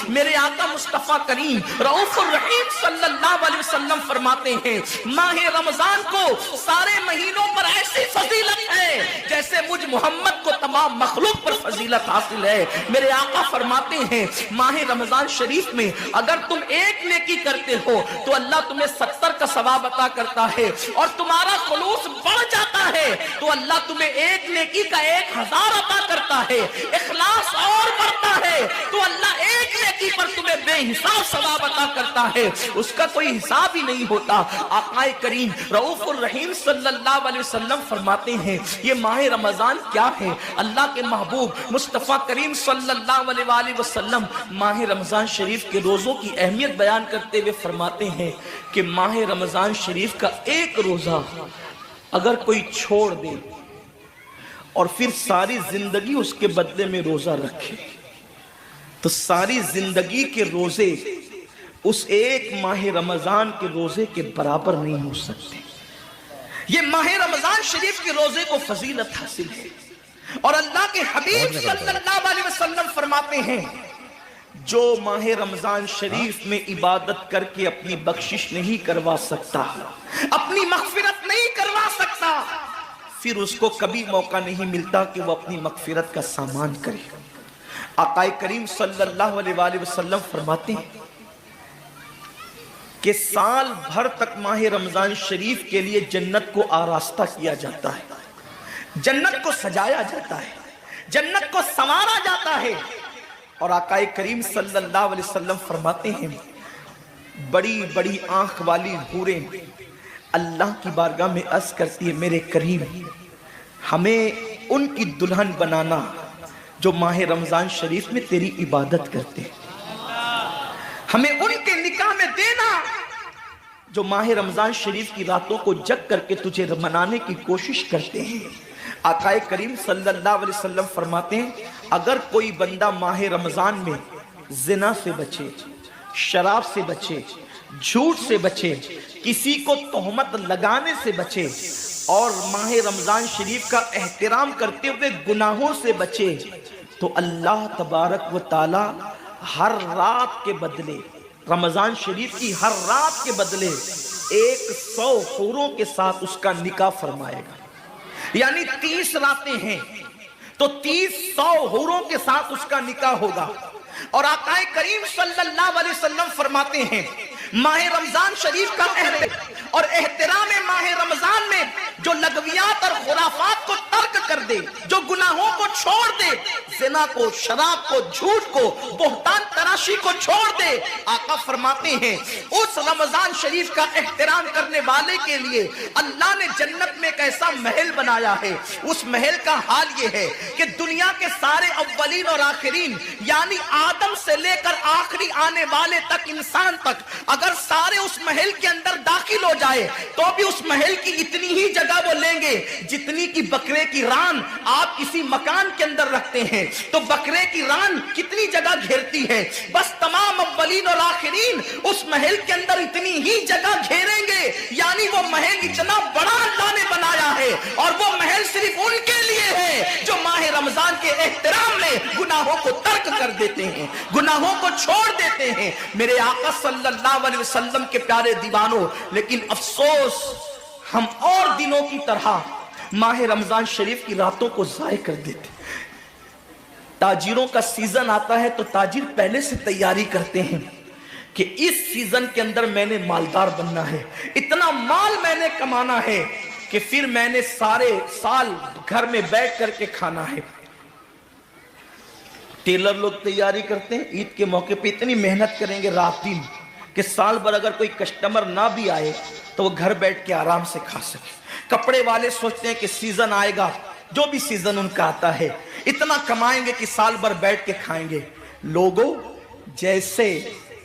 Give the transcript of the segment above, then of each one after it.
میرے آقا مصطفیٰ کریم رؤوف الرحیم صلی اللہ علیہ وسلم فرماتے ہیں ماہ رمضان کو سارے مہینوں پر ایسی فضیلت ہے جیسے مجھ محمد کو تمام مخلوق پر فضیلت حاصل ہے۔ میرے آقا فرماتے ہیں ماہ رمضان شریف میں اگر تم ایک نیکی کرتے ہو تو اللہ تمہیں 70 کا ثواب عطا کرتا ہے، اور تمہارا خلوص بڑھ جاتا ہے تو اللہ تمہیں ایک نیکی کا 1000 عطا کرتا ہے، اخلاص اور بڑھتا ہے تو اللہ ایک نیکی پر تمہیں بے حساب ثواب عطا کرتا ہے، اس کا کوئی حساب ہی نہیں ہوتا۔ آقا کریم رؤوف الرحیم صلی اللہ علیہ وسلم فرماتے ہیں یہ ماہ رمضان کیا ہے؟ اللہ کے محبوب مصطفیٰ کریم صلی اللہ علیہ وآلہ وسلم ماہ رمضان شریف کے روزوں کی اہمیت بیان کرتے ہوئے فرماتے ہیں کہ ماہ رمضان شریف کا ایک روزہ اگر کوئی چھوڑ دے اور پھر ساری زندگی اس کے بدلے میں روزہ رکھے تو ساری زندگی کے روزے اس ایک ماہ رمضان کے روزے کے برابر نہیں ہو سکتے۔ یہ ماہ رمضان شریف کے روزے کو فضیلت حاصل ہے، اور اللہ کے حبیب صلی اللہ علیہ وسلم فرماتے ہیں جو ماہ رمضان شریف میں عبادت کر کے اپنی بخشش نہیں کروا سکتا، اپنی مغفرت نہیں کروا سکتا، پھر اس کو کبھی موقع نہیں ملتا کہ وہ اپنی مغفرت کا سامان کرے۔ آقا کریم صلی اللہ علیہ وآلہ وسلم فرماتے ہیں کہ سال بھر تک ماہ رمضان شریف کے لیے جنت کو آراستہ کیا جاتا ہے، جنت کو سجایا جاتا ہے، جنت کو سنوارا جاتا ہے، اور آقا کریم صلی اللہ علیہ وسلم فرماتے ہیں بڑی بڑی آنکھ والی حوریں اللہ کی بارگاہ میں عرض کرتی ہے میرے کریم ہمیں ان کی دلہن بنانا جو ماہ رمضان شریف میں تیری عبادت کرتے ہیں، ہمیں ان کے نکاح میں دینا جو ماہ رمضان شریف کی راتوں کو جگ کر کے تجھے منانے کی کوشش کرتے ہیں۔ آقا کریم صلی اللہ علیہ وسلم فرماتے ہیں اگر کوئی بندہ ماہ رمضان میں زنا سے بچے، شراب سے بچے، جھوٹ سے بچے، کسی کو تہمت لگانے سے بچے، اور ماہ رمضان شریف کا احترام کرتے ہوئے گناہوں سے بچے، تو اللہ تبارک و تعالی ہر رات کے بدلے، رمضان شریف کی ہر رات کے بدلے 100 حوروں کے ساتھ اس کا نکاح فرمائے گا۔ یعنی 30 راتیں ہیں تو 100 حوروں کے ساتھ اس کا نکاح ہوگا۔ اور آقا کریم صلی اللہ علیہ وسلم فرماتے ہیں ماہ رمضان شریف کا اور احترام ماہ رمضان میں جو لغویات اور خرافات کو ترک کر دے، جو گناہوں کو چھوڑ دے، زنا کو، شراب کو، جھوٹ کو، بہتان تراشی کو چھوڑ دے، آقا فرماتے ہیں اس رمضان شریف کا احترام کرنے والے کے لیے اللہ نے جنت میں ایک ایسا محل بنایا ہے۔ اس محل کا حال یہ ہے کہ دنیا کے سارے اولین اور آخرین، یعنی آدم سے لے کر آخری آنے والے تک، انسان تک، اگر سارے اس محل کے اندر داخل ہو جائے تو بھی اس محل کی اتنی ہی جگہ وہ لیں گے جتنی کی بکرے کی ران آپ کسی مکان کے اندر رکھتے ہیں، تو بکرے کی ران کتنی جگہ گھیرتی ہے، بس تمام اولین اور آخرین اس محل کے اندر اتنی ہی جگہ گھیریں گے، یعنی وہ محل اتنا بڑا اللہ نے بنایا ہے، اور وہ محل صرف ان کے لیے ہے جو ماہ رمضان کے احترام میں گناہوں کو ترک کر دیتے ہیں، گناہوں کو چھوڑ دیتے ہیں۔ میرے آقا صلی اللہ علیہ وسلم کے پیارے دیوانوں، لیکن افسوس ہم اور دنوں کی طرح ماہ رمضان شریف کی راتوں کو ضائع کر دیتے۔ تاجروں کا سیزن آتا ہے تو تاجر پہلے سے تیاری کرتے ہیں کہ اس سیزن کے اندر میں نے مالدار بننا ہے، اتنا مال میں نے کمانا ہے کہ پھر میں نے سارے سال گھر میں بیٹھ کر کے کھانا ہے۔ ٹیلر لوگ تیاری کرتے ہیں عید کے موقع پہ اتنی محنت کریں گے رات دن کہ سال بھر اگر کوئی کسٹمر نہ بھی آئے تو وہ گھر بیٹھ کے آرام سے کھا سکے۔ کپڑے والے سوچتے ہیں کہ سیزن آئے گا، جو بھی سیزن ان کا آتا ہے اتنا کمائیں گے کہ سال بھر بیٹھ کے کھائیں گے۔ لوگوں، جیسے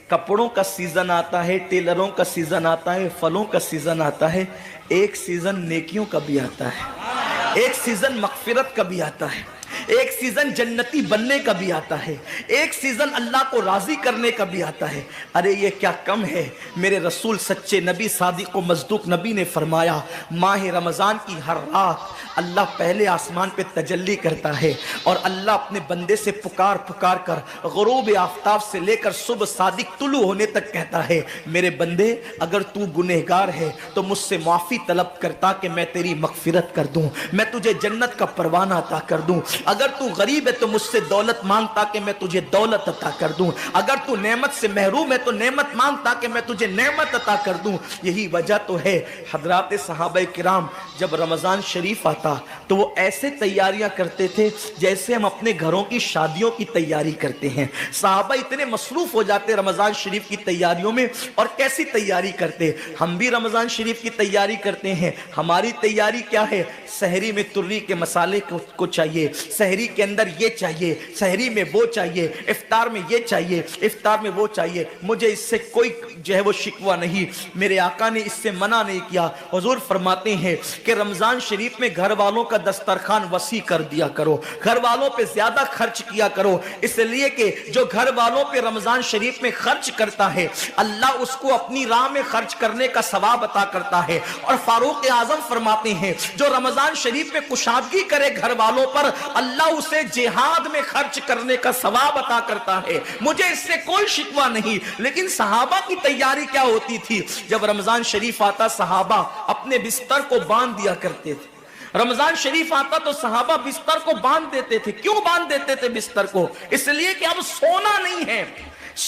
کپڑوں کا سیزن آتا ہے، ٹیلروں کا سیزن آتا ہے، پھلوں کا سیزن آتا ہے، ایک سیزن نیکیوں کا بھی آتا ہے، ایک سیزن مغفرت کا بھی آتا ہے، ایک سیزن جنتی بننے کا بھی آتا ہے، ایک سیزن اللہ کو راضی کرنے کا بھی آتا ہے۔ ارے یہ کیا کم ہے، میرے رسول سچے نبی صادق و مصدوق نبی نے فرمایا ماہ رمضان کی ہر رات اللہ پہلے آسمان پہ تجلی کرتا ہے اور اللہ اپنے بندے سے پکار پکار کر غروب آفتاب سے لے کر صبح صادق طلوع ہونے تک کہتا ہے میرے بندے اگر تو گنہگار ہے تو مجھ سے معافی طلب کرتا کہ میں تیری مغفرت کر دوں، میں تجھے جنت کا پروانہ عطا کر دوں، اگر تو غریب ہے تو مجھ سے دولت مانگتا کہ میں تجھے دولت عطا کر دوں، اگر تو نعمت سے محروم ہے تو نعمت مانگتا کہ میں تجھے نعمت عطا کر دوں۔ یہی وجہ تو ہے حضرات صحابہ کرام جب رمضان شریف آتا تو وہ ایسے تیاریاں کرتے تھے جیسے ہم اپنے گھروں کی شادیوں کی تیاری کرتے ہیں۔ صحابہ اتنے مصروف ہو جاتے رمضان شریف کی تیاریوں میں، اور کیسی تیاری کرتے، ہم بھی رمضان شریف کی تیاری کرتے ہیں۔ ہماری تیاری کیا ہے؟ سحری میں تری کے مسالے کو چاہیے، سحری کے اندر یہ چاہیے، سحری میں وہ چاہیے، افطار میں یہ چاہیے، افطار میں وہ چاہیے۔ مجھے اس سے کوئی جو ہے وہ شکوہ نہیں، میرے آقا نے اس سے منع نہیں کیا۔ حضور فرماتے ہیں کہ رمضان شریف میں گھر والوں کا دسترخوان وسیع کر دیا کرو، گھر والوں پہ زیادہ خرچ کیا کرو، اس لیے کہ جو گھر والوں پہ رمضان شریف میں خرچ کرتا ہے اللہ اس کو اپنی راہ میں خرچ کرنے کا ثواب عطا کرتا ہے۔ اور فاروق اعظم فرماتے ہیں جو رمضان شریف میں کشادگی کرے گھر والوں پر اللہ اسے جہاد میں خرچ کرنے کا ثواب عطا کرتا ہے۔ مجھے اس سے کوئی شکوہ نہیں، لیکن صحابہ کی تیاری کیا ہوتی تھی؟ جب رمضان شریف آتا صحابہ اپنے بستر کو باندھ دیا کرتے تھے۔ رمضان شریف آتا تو صحابہ بستر کو باندھ دیتے تھے۔ کیوں باندھ دیتے تھے بستر کو؟ اس لیے کہ اب سونا نہیں ہے،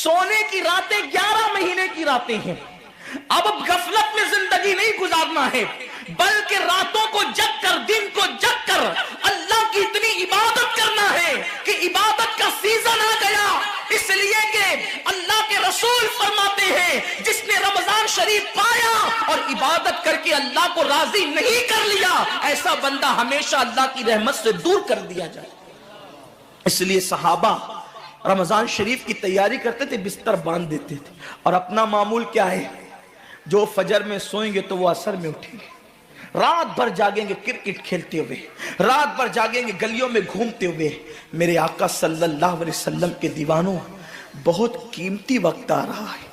سونے کی راتیں 11 مہینے کی راتیں ہیں، اب غفلت میں زندگی نہیں گزارنا ہے، بلکہ راتوں کو جگ کر دن کو جگ کر اللہ کی اتنی عبادت کرنا ہے کہ عبادت کا سیزن آ گیا۔ اس لیے کہ اللہ کے رسول فرماتے ہیں جس نے رمضان شریف پایا اور عبادت کر کے اللہ کو راضی نہیں کر لیا ایسا بندہ ہمیشہ اللہ کی رحمت سے دور کر دیا جائے۔ اس لیے صحابہ رمضان شریف کی تیاری کرتے تھے، بستر باندھ دیتے تھے، اور اپنا معمول کیا ہے؟ جو فجر میں سوئیں گے تو وہ عصر میں اٹھیں گے، رات بھر جاگیں گے کرکٹ کھیلتے ہوئے، رات بھر جاگیں گے گلیوں میں گھومتے ہوئے۔ میرے آقا صلی اللہ علیہ وسلم کے دیوانوں، بہت قیمتی وقت آ رہا ہے،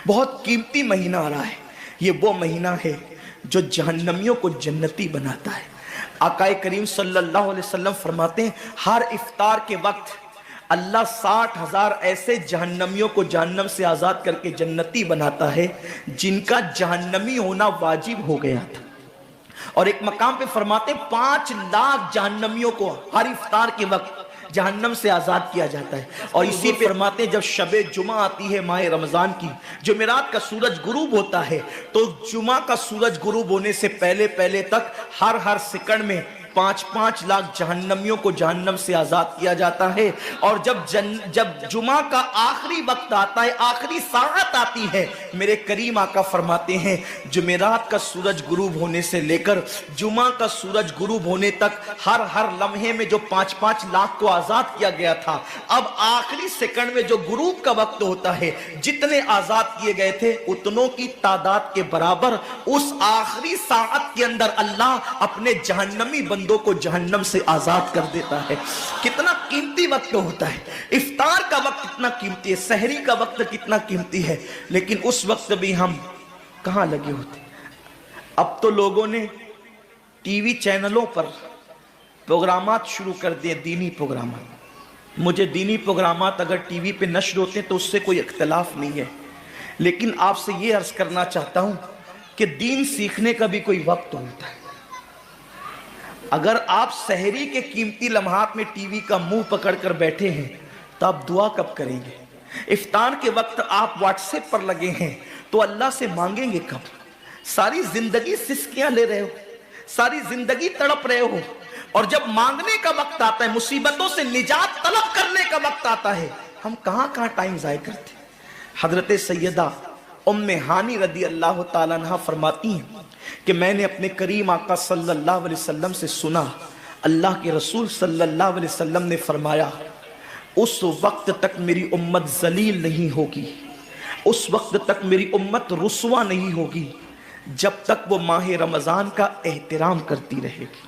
بہت قیمتی مہینہ آ رہا ہے۔ یہ وہ مہینہ ہے جو جہنمیوں کو جنتی بناتا ہے۔ آقا کریم صلی اللہ علیہ وسلم فرماتے ہیں ہر افطار کے وقت اللہ 60,000 ایسے جہنمیوں کو جہنم سے آزاد کر کے جنتی بناتا ہے جن کا جہنمی ہونا واجب ہو گیا تھا۔ اور ایک مقام پہ فرماتے 5 لاکھ جہنمیوں کو ہر افطار کے وقت جہنم سے آزاد کیا جاتا ہے۔ اور اسی پہ فرماتے جب شب جمعہ آتی ہے ماہ رمضان کی، جمعرات کا سورج غروب ہوتا ہے تو جمعہ کا سورج غروب ہونے سے پہلے تک ہر سیکنڈ میں 5 لاکھ جہنمیوں کو جہنم سے آزاد کیا جاتا ہے۔ اور جب جمعہ کا آخری وقت آتا ہے، آخری ساعت آتی ہے، میرے کریم آقا فرماتے ہیں جمعرات کا سورج غروب ہونے سے لے کر جمعہ کا سورج غروب ہونے تک ہر لمحے میں جو 5 لاکھ کو آزاد کیا گیا تھا، اب آخری سیکنڈ میں جو غروب کا وقت ہوتا ہے جتنے آزاد کیے گئے تھے اتنوں کی تعداد کے برابر اس آخری ساعت کے اندر اللہ اپنے جہنمی بندوں کو جہنم سے آزاد کر دیتا ہے۔ کتنا قیمتی وقت ہوتا ہے، افطار کا وقت کتنا قیمتی ہے، سحری کا وقت کتنا قیمتی ہے، لیکن اس وقت بھی ہم کہاں لگے ہوتے۔ اب تو لوگوں نے ٹی وی چینلوں پر پروگرامات شروع کر دیے، دینی پروگرامات۔ مجھے دینی پروگرامات اگر ٹی وی پہ نشر ہوتے ہیں تو اس سے کوئی اختلاف نہیں ہے، لیکن آپ سے یہ عرض کرنا چاہتا ہوں کہ دین سیکھنے کا بھی کوئی وقت ہوتا ہے۔ اگر آپ سحری کے قیمتی لمحات میں ٹی وی کا منہ پکڑ کر بیٹھے ہیں تو آپ دعا کب کریں گے؟ افطار کے وقت آپ واٹس ایپ پر لگے ہیں تو اللہ سے مانگیں گے کب؟ ساری زندگی سسکیاں لے رہے ہو، ساری زندگی تڑپ رہے ہو، اور جب مانگنے کا وقت آتا ہے، مصیبتوں سے نجات طلب کرنے کا وقت آتا ہے، ہم کہاں ٹائم ضائع کرتے ہیں۔ حضرت سیدہ ام ہانی رضی اللہ تعالیٰ عنہ فرماتی ہیں کہ میں نے اپنے کریم آقا صلی اللہ علیہ وسلم سے سنا، اللہ کے رسول صلی اللہ علیہ وسلم نے فرمایا اس وقت تک میری امت ذلیل نہیں ہوگی، اس وقت تک میری امت رسوا نہیں ہوگی جب تک وہ ماہ رمضان کا احترام کرتی رہے گی،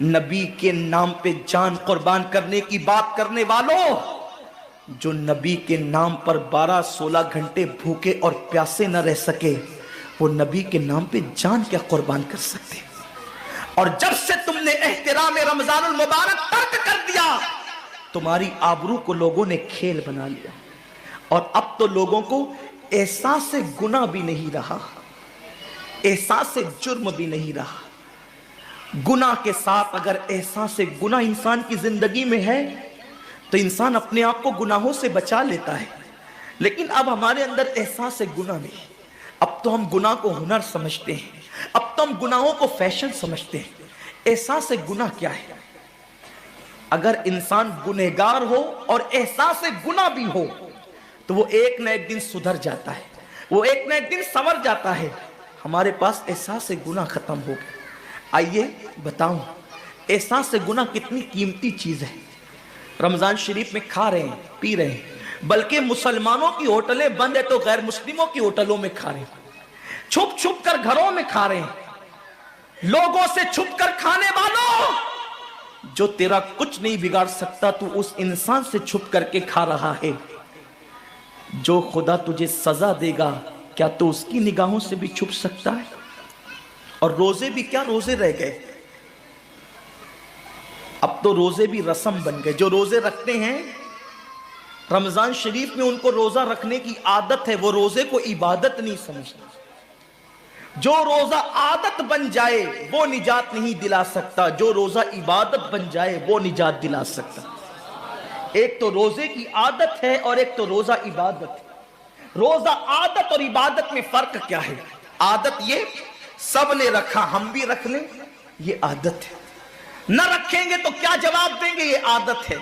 نبی کے نام پہ جان قربان کرنے کی بات کرنے والوں، جو نبی کے نام پر 12-16 گھنٹے بھوکے اور پیاسے نہ رہ سکے، وہ نبی کے نام پہ جان کیا قربان کر سکتے؟ اور جب سے تم نے احترام رمضان المبارک ترک کر دیا، تمہاری آبرو کو لوگوں نے کھیل بنا لیا، اور اب تو لوگوں کو احساس گناہ بھی نہیں رہا، احساس جرم بھی نہیں رہا۔ گناہ کے ساتھ اگر احساس گناہ انسان کی زندگی میں ہے تو انسان اپنے آپ کو گناہوں سے بچا لیتا ہے، لیکن اب ہمارے اندر احساس گناہ نہیں۔ اب تو ہم گناہ کو ہنر سمجھتے ہیں، اب تو ہم گناہوں کو فیشن سمجھتے ہیں۔ احساس گناہ کیا ہے؟ اگر انسان گنہگار ہو اور احساس گناہ بھی ہو تو وہ ایک نہ ایک دن سدھر جاتا ہے، وہ ایک نہ ایک دن سنور جاتا ہے۔ ہمارے پاس احساس گناہ ختم ہو گیا۔ آئیے بتاؤں احساس گناہ کتنی قیمتی چیز ہے۔ رمضان شریف میں کھا رہے ہیں، پی رہے ہیں، بلکہ مسلمانوں کی ہوٹلیں بند ہے تو غیر مسلموں کی ہوٹلوں میں کھا رہے ہیں، چھپ چھپ کر گھروں میں کھا رہے ہیں۔ لوگوں سے چھپ کر کھانے والوں، جو تیرا کچھ نہیں بگاڑ سکتا تو اس انسان سے چھپ کر کے کھا رہا ہے۔ جو خدا تجھے سزا دے گا کیا تو اس کی نگاہوں سے بھی چھپ سکتا ہے؟ اور روزے بھی کیا روزے رہ گئے، اب تو روزے بھی رسم بن گئے۔ جو روزے رکھتے ہیں رمضان شریف میں، ان کو روزہ رکھنے کی عادت ہے، وہ روزے کو عبادت نہیں سمجھتے۔ جو روزہ عادت بن جائے وہ نجات نہیں دلا سکتا، جو روزہ عبادت بن جائے وہ نجات دلا سکتا۔ ایک تو روزے کی عادت ہے اور ایک تو روزہ عبادت ہے۔ روزہ عادت اور عبادت میں فرق کیا ہے؟ عادت یہ سب نے رکھا ہم بھی رکھ لیں، یہ عادت ہے۔ نہ رکھیں گے تو کیا جواب دیں گے، یہ عادت ہے۔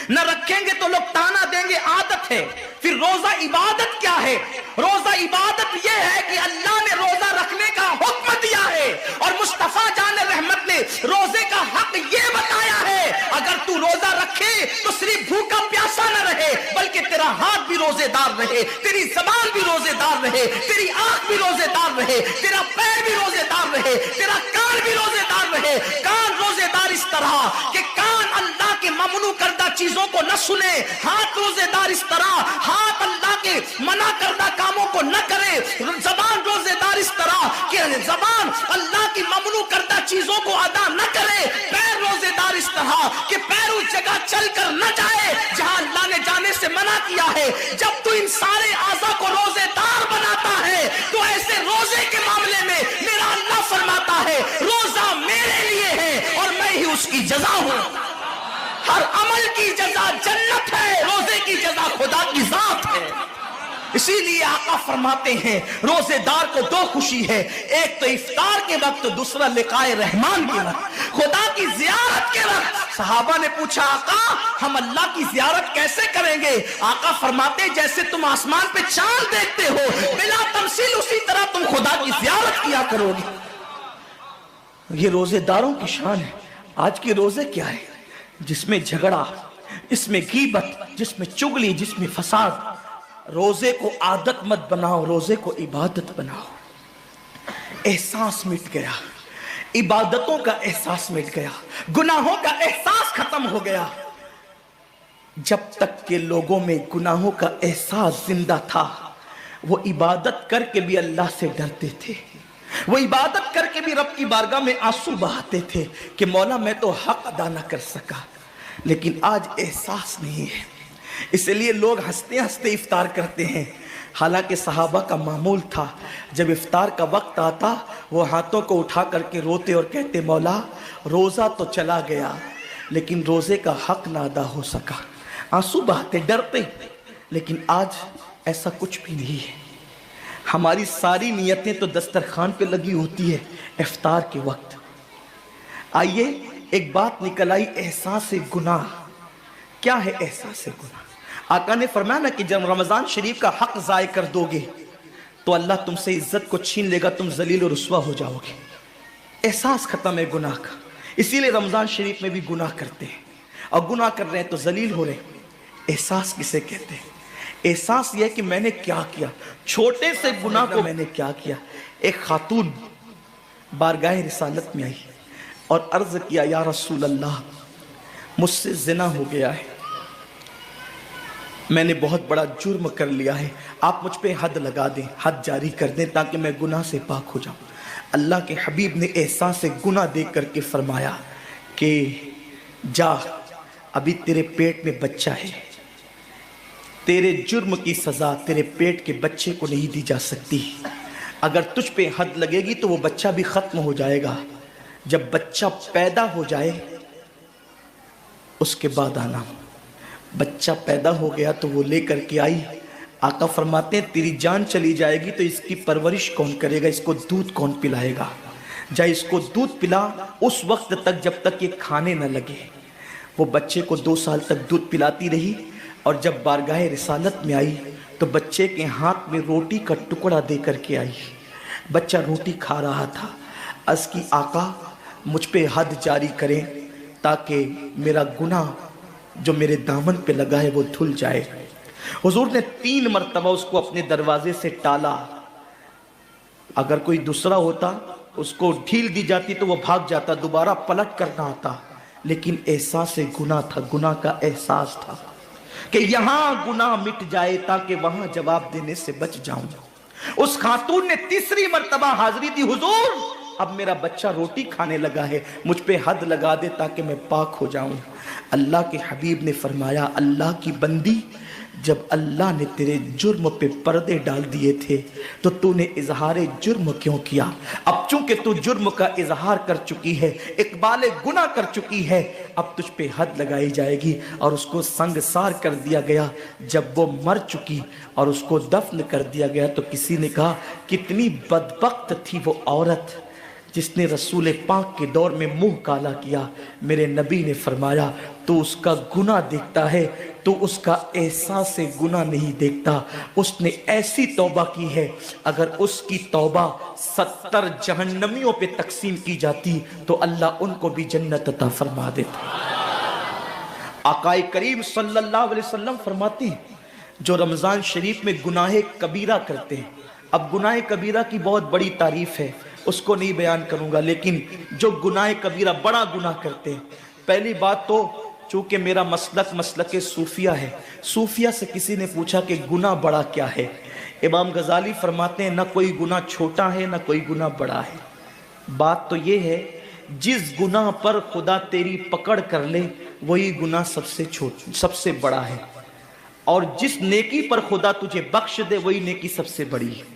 نہ رکھیں گے تو لوگ تانا دیں گے، عادت ہے۔ پھر روزہ عبادت کیا ہے؟ روزہ عبادت یہ ہے کہ اللہ نے روزہ رکھنے کا حکم دیا ہے اور مصطفیٰ جان رحمت نے روزے کا حق یہ بتایا ہے، اگر تو روزہ رکھے تو صرف بھوکا پیاسا نہ رہے، بلکہ تیرا ہاتھ بھی روزے دار رہے، تیری زبان بھی روزے دار رہے، تیری آنکھ بھی روزے دار رہے، تیرا پیر بھی روزے دار رہے، تیرا کان بھی روزے دار رہے۔ کان روزے دار اس طرح کہ کان اللہ کے ممنوع کردہ چیزوں کو نہ سنے، ہاتھ روزے دار اس طرح ہاتھ اللہ کے منع کردہ کاموں کو نہ کرے، زبان روزے دار اس طرح کہ زبان اللہ کی ممنوع کردہ چیزوں کو ادا نہ کرے، پیر روزے دار اس طرح کہ پیر اس جگہ چل کر نہ جائے جہاں اللہ نے جانے سے منع کیا ہے۔ جب تو ان سارے اعضاء کو روزے دار بناتا ہے تو ایسے روزے کے معاملے میں میرا اللہ فرماتا ہے روزہ میرے لیے ہے اور میں ہی اس کی جزا ہوں۔ ہر عمل کی جزا جنت ہے، روزے کی جزا خدا کی ذات ہے۔ اسی لیے آقا فرماتے ہیں روزے دار کو دو خوشی ہے، ایک تو افطار کے وقت، دوسرا لقاء رحمان کے وقت، خدا کی زیارت کے وقت۔ صحابہ نے پوچھا آقا ہم اللہ کی زیارت کیسے کریں گے؟ آقا فرماتے جیسے تم آسمان پہ چاند دیکھتے ہو بلا تمثیل، اسی طرح تم خدا کی زیارت کیا کرو گے۔ یہ روزے داروں کی شان ہے۔ آج کے روزے کیا ہے؟ جس میں جھگڑا، جس میں غیبت، جس میں چگلی، جس میں فساد۔ روزے کو عادت مت بناؤ، روزے کو عبادت بناؤ۔ احساس مٹ گیا، عبادتوں کا احساس مٹ گیا، گناہوں کا احساس ختم ہو گیا۔ جب تک کہ لوگوں میں گناہوں کا احساس زندہ تھا وہ عبادت کر کے بھی اللہ سے ڈرتے تھے، وہ عبادت کر کے بھی رب کی بارگاہ میں آنسو بہاتے تھے کہ مولا میں تو حق ادا نہ کر سکا۔ لیکن آج احساس نہیں ہے، اس لیے لوگ ہنستے ہنستے افطار کرتے ہیں۔ حالانکہ صحابہ کا معمول تھا جب افطار کا وقت آتا وہ ہاتھوں کو اٹھا کر کے روتے اور کہتے مولا روزہ تو چلا گیا لیکن روزے کا حق نہ ادا ہو سکا، آنسو بہاتے ڈرتے۔ لیکن آج ایسا کچھ بھی نہیں ہے، ہماری ساری نیتیں تو دسترخوان پہ لگی ہوتی ہے افطار کے وقت۔ آئیے ایک بات نکل آئی، احساس گناہ۔ کیا ہے احساس گناہ؟ آقا نے فرمایا نا کہ جب رمضان شریف کا حق ضائع کر دو گے تو اللہ تم سے عزت کو چھین لے گا، تم ذلیل و رسوا ہو جاؤ گے۔ احساس ختم ہے گناہ کا، اسی لیے رمضان شریف میں بھی گناہ کرتے ہیں، اور گناہ کر رہے ہیں تو ذلیل ہو رہے ہیں۔ احساس کسے کہتے ہیں؟ احساس یہ ہے کہ میں نے کیا کیا، چھوٹے سے گناہ کو میں نے کیا کیا۔ ایک خاتون بارگاہ رسالت میں آئی، اور عرض کیا یا رسول اللہ مجھ سے زنا ہو گیا ہے، میں نے بہت بڑا جرم کر لیا ہے، آپ مجھ پہ حد لگا دیں، حد جاری کر دیں تاکہ میں گناہ سے پاک ہو جاؤں۔ اللہ کے حبیب نے احساس گناہ دیکھ کر کے فرمایا کہ جا، ابھی تیرے پیٹ میں بچہ ہے، تیرے جرم کی سزا تیرے پیٹ کے بچے کو نہیں دی جا سکتی، اگر تجھ پہ حد لگے گی تو وہ بچہ بھی ختم ہو جائے گا، جب بچہ پیدا ہو جائے اس کے بعد آنا۔ بچہ پیدا ہو گیا تو وہ لے کر کے آئی، آقا فرماتے ہیں تیری جان چلی جائے گی تو اس کی پرورش کون کرے گا، اس کو دودھ کون پلائے گا، جا اس کو دودھ پلا اس وقت تک جب تک یہ کھانے نہ لگے۔ وہ بچے کو 2 سال تک دودھ پلاتی رہی، اور جب بارگاہ رسالت میں آئی تو بچے کے ہاتھ میں روٹی کا ٹکڑا دے کر کے آئی، بچہ روٹی کھا رہا تھا، عرض کی آقا مجھ پہ حد جاری کریں تاکہ میرا گناہ جو میرے دامن پہ لگا ہے وہ دھل جائے۔ حضور نے 3 مرتبہ اس کو اپنے دروازے سے ٹالا، اگر کوئی دوسرا ہوتا اس کو ڈھیل دی جاتی تو وہ بھاگ جاتا، دوبارہ پلٹ کرنا آتا، لیکن احساس گناہ تھا، گناہ کا احساس تھا کہ یہاں گناہ مٹ جائے تاکہ وہاں جواب دینے سے بچ جاؤں۔ اس خاتون نے 3 مرتبہ حاضری دی، حضور اب میرا بچہ روٹی کھانے لگا ہے، مجھ پہ حد لگا دے تاکہ میں پاک ہو جاؤں۔ اللہ کے حبیب نے فرمایا اللہ کی بندی، جب اللہ نے تیرے جرم پہ پردے ڈال دیے تھے تو تو نے اظہار جرم کیوں کیا؟ اب چونکہ تو جرم کا اظہار کر چکی ہے، اقبال گناہ کر چکی ہے، اب تجھ پہ حد لگائی جائے گی۔ اور اس کو سنگسار کر دیا گیا۔ جب وہ مر چکی اور اس کو دفن کر دیا گیا تو کسی نے کہا کتنی بدبخت تھی وہ عورت جس نے رسول پاک کے دور میں منہ کالا کیا۔ میرے نبی نے فرمایا تو اس کا گناہ دیکھتا ہے، تو اس کا احساس گناہ نہیں دیکھتا۔ اس نے ایسی توبہ کی ہے، اگر اس کی توبہ 70 جہنمیوں پہ تقسیم کی جاتی تو اللہ ان کو بھی جنت عطا فرما دیتا۔ آقا کریم صلی اللہ علیہ وسلم فرماتے ہیں جو رمضان شریف میں گناہ کبیرہ کرتے ہیں، اب گناہ کبیرہ کی بہت بڑی تعریف ہے، اس کو نہیں بیان کروں گا، لیکن جو گناہ کبیرہ بڑا گناہ کرتے ہیں، پہلی بات تو چونکہ میرا مسلک صوفیہ ہے، صوفیہ سے کسی نے پوچھا کہ گناہ بڑا کیا ہے؟ امام غزالی فرماتے ہیں نہ کوئی گناہ چھوٹا ہے نہ کوئی گناہ بڑا ہے، بات تو یہ ہے جس گناہ پر خدا تیری پکڑ کر لے وہی گناہ سب سے بڑا ہے، اور جس نیکی پر خدا تجھے بخش دے وہی نیکی سب سے بڑی ہے۔